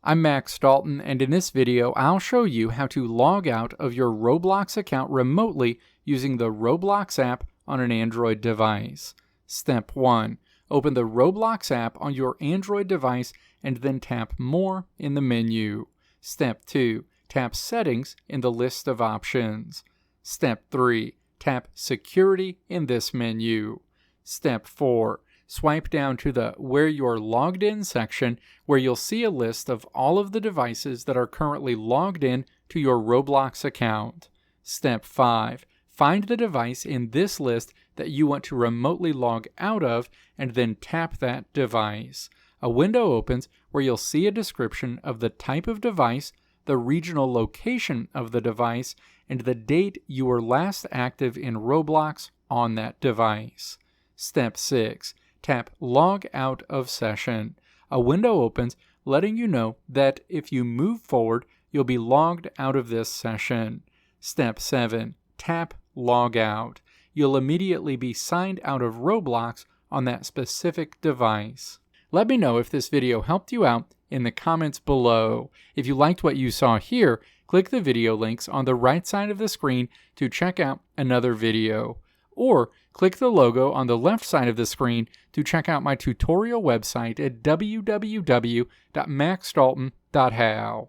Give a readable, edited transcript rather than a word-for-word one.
I'm Max Dalton, and in this video I'll show you how to log out of your Roblox account remotely using the Roblox app on an Android device. Step 1. Open the Roblox app on your Android device and then tap More in the menu. Step 2. Tap Settings in the list of options. Step 3. Tap Security in this menu. Step 4. Swipe down to the Where You're Logged In section, where you'll see a list of all of the devices that are currently logged in to your Roblox account. Step 5. Find the device in this list that you want to remotely log out of and then tap that device. A window opens where you'll see a description of the type of device, the regional location of the device, and the date you were last active in Roblox on that device. Step 6. Tap Log Out of Session. A window opens letting you know that if you move forward, you'll be logged out of this session. Step 7. Tap Log Out. You'll immediately be signed out of Roblox on that specific device. Let me know if this video helped you out in the comments below. If you liked what you saw here, click the video links on the right side of the screen to check out another video. Or click the logo on the left side of the screen to check out my tutorial website at www.maxdalton.how.